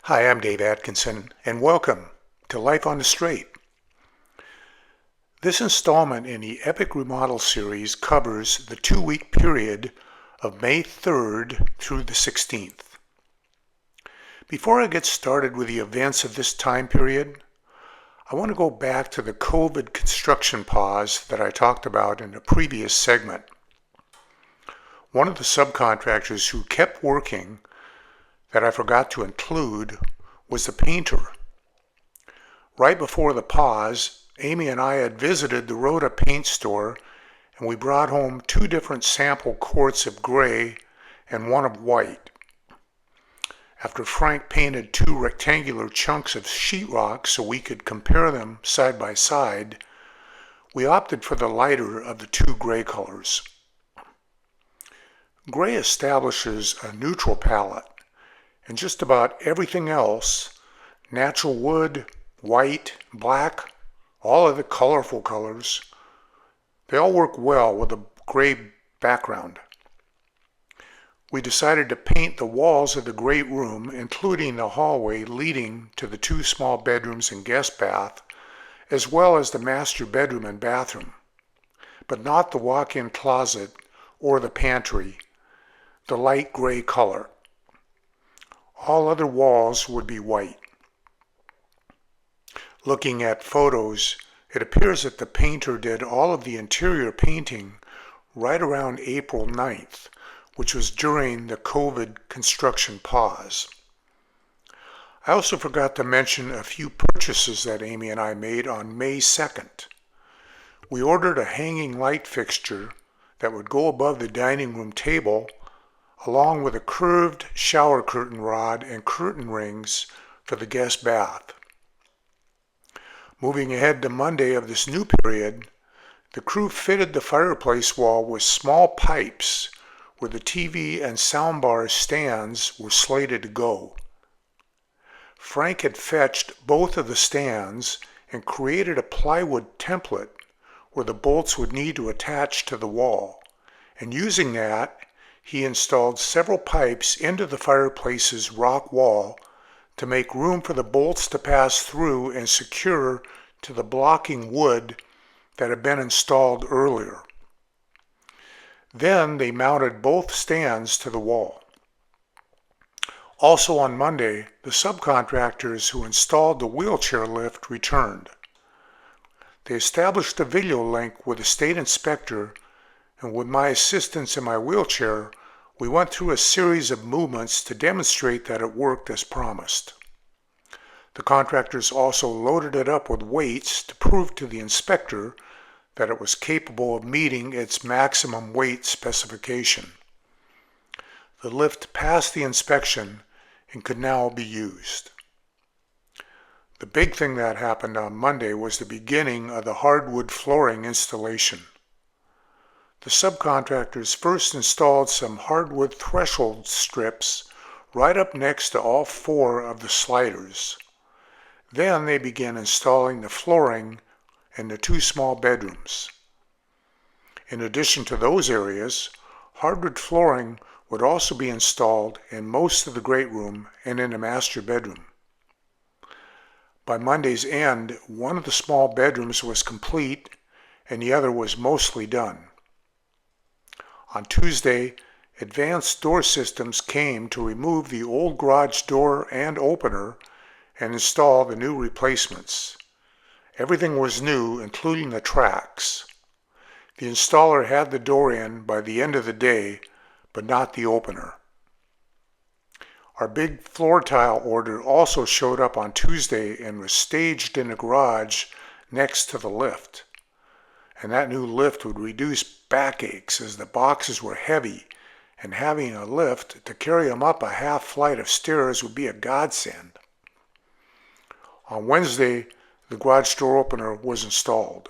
Hi, I'm Dave Atkinson, and welcome to Life on the Straight. This installment in the Epic Remodel series covers the 2-week period of May 3rd through the 16th. Before I get started with the events of this time period, I want to go back to the COVID construction pause that I talked about in a previous segment. One of the subcontractors who kept working that I forgot to include was the painter. Right before the pause, Amy and I had visited the Rhoda paint store, and we brought home 2 different sample quarts of gray and 1 of white. After Frank painted 2 rectangular chunks of sheetrock so we could compare them side by side, we opted for the lighter of the 2 gray colors. Gray establishes a neutral palette, and just about everything else, natural wood, white, black, all of the colorful colors, they all work well with a gray background. We decided to paint the walls of the great room, including the hallway leading to the 2 small bedrooms and guest bath, as well as the master bedroom and bathroom, but not the walk-in closet or the pantry, the light gray color. All other walls would be white. Looking at photos, it appears that the painter did all of the interior painting right around April 9th, which was during the COVID construction pause. I also forgot to mention a few purchases that Amy and I made on May 2nd. We ordered a hanging light fixture that would go above the dining room table, along with a curved shower curtain rod and curtain rings for the guest bath. Moving ahead to Monday of this new period, the crew fitted the fireplace wall with small pipes where the TV and soundbar stands were slated to go. Frank had fetched both of the stands and created a plywood template where the bolts would need to attach to the wall, and using that, he installed several pipes into the fireplace's rock wall to make room for the bolts to pass through and secure to the blocking wood that had been installed earlier. Then they mounted both stands to the wall. Also on Monday, the subcontractors who installed the wheelchair lift returned. They established a video link with the state inspector, and with my assistance in my wheelchair, we went through a series of movements to demonstrate that it worked as promised. The contractors also loaded it up with weights to prove to the inspector that it was capable of meeting its maximum weight specification. The lift passed the inspection and could now be used. The big thing that happened on Monday was the beginning of the hardwood flooring installation. The subcontractors first installed some hardwood threshold strips right up next to all 4 of the sliders. Then they began installing the flooring in the 2 small bedrooms. In addition to those areas, hardwood flooring would also be installed in most of the great room and in the master bedroom. By Monday's end, one of the small bedrooms was complete and the other was mostly done. On Tuesday, advanced door systems came to remove the old garage door and opener and install the new replacements. Everything was new, including the tracks. The installer had the door in by the end of the day, but not the opener. Our big floor tile order also showed up on Tuesday and was staged in the garage next to the lift. And that new lift would reduce backaches as the boxes were heavy, and having a lift to carry them up a half flight of stairs would be a godsend. On Wednesday, the garage door opener was installed.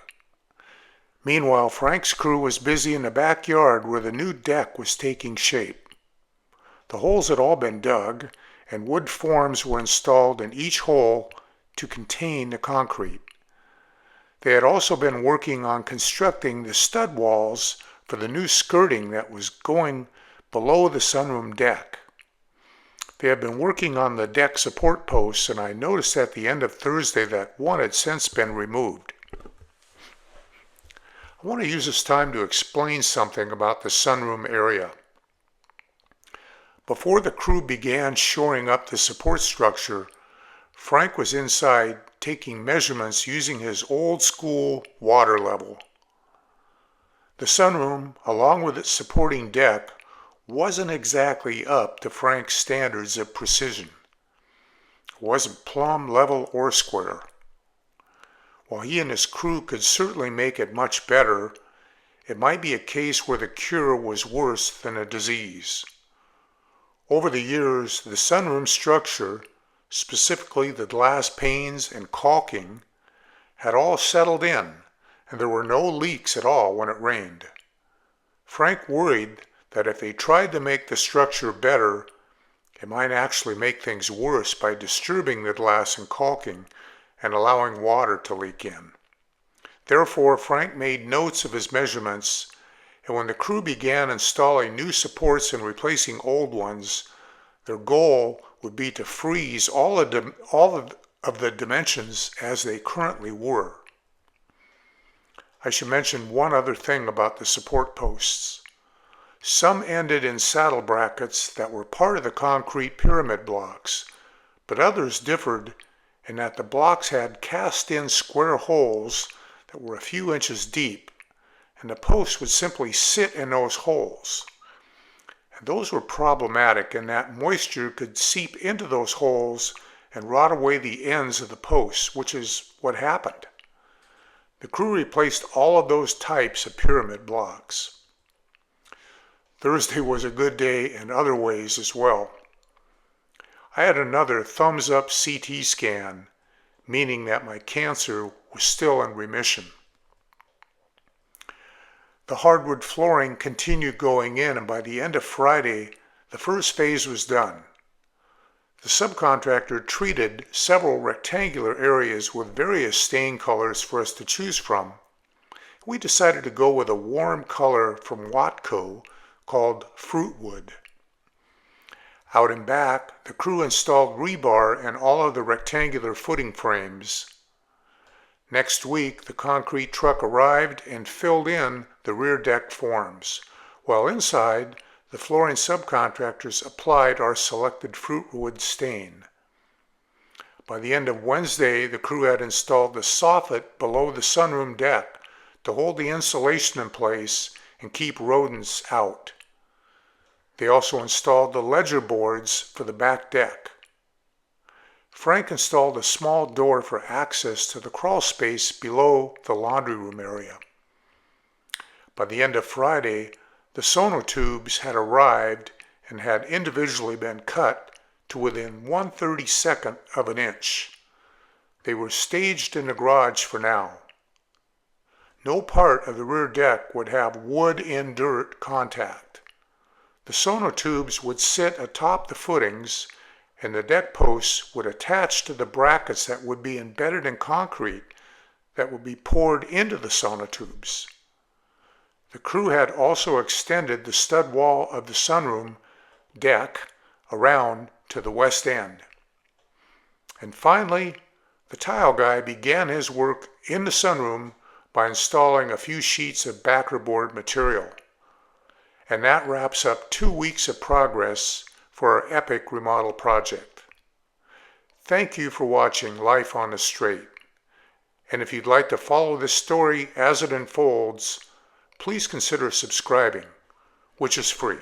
Meanwhile, Frank's crew was busy in the backyard where the new deck was taking shape. The holes had all been dug, and wood forms were installed in each hole to contain the concrete. They had also been working on constructing the stud walls for the new skirting that was going below the sunroom deck. They had been working on the deck support posts, and I noticed at the end of Thursday that one had since been removed. I want to use this time to explain something about the sunroom area. Before the crew began shoring up the support structure, Frank was inside taking measurements using his old school water level. The sunroom, along with its supporting deck, wasn't exactly up to Frank's standards of precision. It wasn't plumb, level, or square. While he and his crew could certainly make it much better, it might be a case where the cure was worse than a disease. Over the years, the sunroom structure, specifically the glass panes and caulking, had all settled in, and there were no leaks at all when it rained. Frank worried that if they tried to make the structure better, it might actually make things worse by disturbing the glass and caulking and allowing water to leak in. Therefore, Frank made notes of his measurements, and when the crew began installing new supports and replacing old ones, their goal would be to freeze all of the dimensions as they currently were. I should mention one other thing about the support posts. Some ended in saddle brackets that were part of the concrete pyramid blocks, but others differed in that the blocks had cast-in square holes that were a few inches deep, and the posts would simply sit in those holes. And those were problematic in that moisture could seep into those holes and rot away the ends of the posts, which is what happened. The crew replaced all of those types of pyramid blocks. Thursday was a good day in other ways as well. I had another thumbs-up CT scan, meaning that my cancer was still in remission. The hardwood flooring continued going in, and by the end of Friday, the first phase was done. The subcontractor treated several rectangular areas with various stain colors for us to choose from. We decided to go with a warm color from Watco called Fruitwood. Out and back, the crew installed rebar in all of the rectangular footing frames. Next week, the concrete truck arrived and filled in the rear deck forms, while inside, the flooring subcontractors applied our selected fruitwood stain. By the end of Wednesday, the crew had installed the soffit below the sunroom deck to hold the insulation in place and keep rodents out. They also installed the ledger boards for the back deck. Frank installed a small door for access to the crawl space below the laundry room area. By the end of Friday, the sonotubes had arrived and had individually been cut to within 1/32 of an inch. They were staged in the garage for now. No part of the rear deck would have wood in dirt contact. The sonotubes would sit atop the footings, and the deck posts would attach to the brackets that would be embedded in concrete that would be poured into the sonotubes. The crew had also extended the stud wall of the sunroom deck around to the west end. And finally, the tile guy began his work in the sunroom by installing a few sheets of backerboard material. And that wraps up 2 weeks of progress for our Epic Remodel project. Thank you for watching Life on the Straight. And if you'd like to follow this story as it unfolds, please consider subscribing, which is free.